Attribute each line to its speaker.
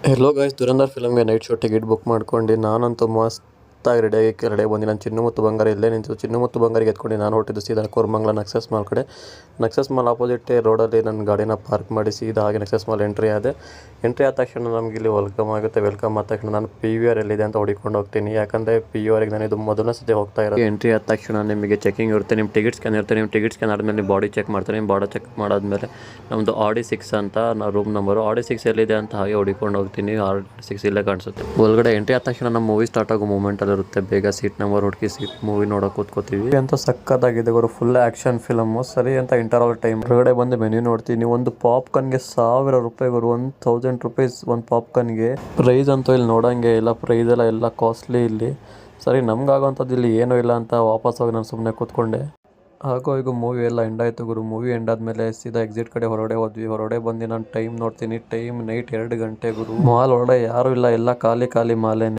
Speaker 1: Hello guys, Dhurandhar ಫಿಲಮ್ಗೆ night show ticket book ಮಾಡ್ಕೊಂಡು ನಾನಂತೂ ಮಸ್ತಾಗಿ ರೆಡಿಯಾಗಿ ಬಂದು ನಾನು ಚಿನ್ನು ಮತ್ತು ಬಂಗಾರ ಇಲ್ಲೇ ನಿಂತು ಚಿನ್ನು ಮತ್ತು ಬಂಗಾರಿಗೆ ಎತ್ಕೊಂಡು ನಾನು ಹೊಟ್ಟಿದ್ದು ಸೀದಾ ಕೋರಮಂಗಲ ನಕ್ಸಸ್ ಮಾಲ್ ಕಡೆ. ನಕ್ಸಸ್ ಮಾಲ್ ಆಪೋಸಿಟ್ ರೋಡಲ್ಲಿ ನನ್ನ ಗಾಡಿನ ಪಾರ್ಕ್ ಮಾಡಿ ಸೀದಾ ಹಾಗೆ ನಕ್ಸಸ್ ಮಾಲ್ ಎಂಟ್ರಿ ಆದ ತಕ್ಷಣ ನಮಗೆ ಇಲ್ಲಿ ವೆಲ್ಕಮ್ ಆಗುತ್ತೆ. ವೆಲ್ಕಮ್ ಆದ ತಕ್ಷಣ ನಾನು PVR ಎಲ್ಲಿದೆ ಅಂತ ಹುಡುಕೊಂಡು ಹೋಗ್ತೀನಿ, ಯಾಕಂದರೆ PVRಗೆ ನಾನು ಇದು ಮೊದಲನೇ ಸತಿ ಹೋಗ್ತಾ ಇರೋದು. ಎಂಟ್ರಿ ಆದ ತಕ್ಷಣ ನಿಮಗೆ ಚೆಕಿಂಗ್ ಇರುತ್ತೆ, ನಿಮ್ಮ ಟಿಕೆಟ್ ಸ್ಕ್ಯಾನ್ ಇರುತ್ತೆ. ನಿಮ್ಮ ಟಿಕೆಟ್ ಸ್ಕ್ಯಾನ್ ಆದಮೇಲೆ ನಿಮ್ಮ ಬಾಡಿ ಚೆಕ್ ಮಾಡ್ತಾರೆ. ನಿಮ್ಮ ಬಾಡಿ ಚೆಕ್ ಮಾಡಾದ್ಮೇಲೆ ನಮ್ಮದು Audi 6 ಅಂತ ರೂಮ್ ನಂಬರು Audi 6 ಎಲ್ಲಿದೆ ಅಂತ ಹಾಗೆ ಹುಡುಕೊಂಡು ಹೋಗ್ತೀನಿ. Audi 6 ಇಲ್ಲೇ ಕಾಣಿಸುತ್ತೆ. ಒಳಗಡೆ ಎಂಟ್ರಿ ಆದ ತಕ್ಷಣ ನಮ್ಮ ಮೂವಿ ಸ್ಟಾರ್ಟ್ ಆಗೋ ಮೂಮೆಂಟಲ್ಲಿ ಇರುತ್ತೆ. ಬೇಗ ಸೀಟ್ ನಂಬರ್ ಹುಡುಕಿ ಸೀಟ್ ಮೂವಿ ನೋಡೋಕೆ ಕೂತ್ಕೋತೀವಿ ಅಂತ. ಸಕ್ಕತ್ತಾಗಿದೆ ಗುರು, ಫುಲ್ ಆ್ಯಕ್ಷನ್ ಫಿಲಮು. ಸರಿ ಅಂತ ಇಂಟರ್ವಲ್ ಟೈಮ್ ಹೊರಗಡೆ ಬಂದು ಮೆನ್ಯೂ ನೋಡ್ತೀನಿ. ಒಂದು ಪಾಪ್ಕಾರ್ನ್ಗೆ 1000 ರೂಪಾಯಿ ಗುರು, 1000 ರುಪೀಸ್ ಒಂದು ಪಾಪ್ಕಾರ್ನ್ಗೆ. ಪ್ರೈಸ್ ಅಂತೂ ಇಲ್ಲಿ ನೋಡೋಂಗೆ ಇಲ್ಲ, ಪ್ರೈಸ್ ಎಲ್ಲ ಕಾಸ್ಟ್ಲಿ ಇಲ್ಲಿ. ಸರಿ, ನಮ್ಗಾಗೋಂಥದ್ದು ಇಲ್ಲಿ ಏನೂ ಇಲ್ಲ ಅಂತ ವಾಪಸ್ ಹೋಗಿ ನಾನು ಸುಮ್ಮನೆ ಕೂತ್ಕೊಂಡೆ. ಹಾಗೂ ಈಗ ಮೂವಿ ಎಲ್ಲ ಎಂಡ್ ಆಯಿತು ಗುರು. ಮೂವಿ ಎಂಡ್ ಆದಮೇಲೆ ಸೀದಾ ಎಕ್ಸಿಟ್ ಕಡೆ ಹೊರಗಡೆ ಹೋದ್ವಿ. ಹೊರಗಡೆ ಬಂದು ನಾನು ಟೈಮ್ ನೋಡ್ತೀನಿ, ಟೈಮ್ ನೈಟ್ 2 ಗಂಟೆ ಗುರು. ಮಾಲ್ ಒಳಗಡೆ ಯಾರೂ ಇಲ್ಲ, ಎಲ್ಲ ಖಾಲಿ ಮಾಲೇನೆ.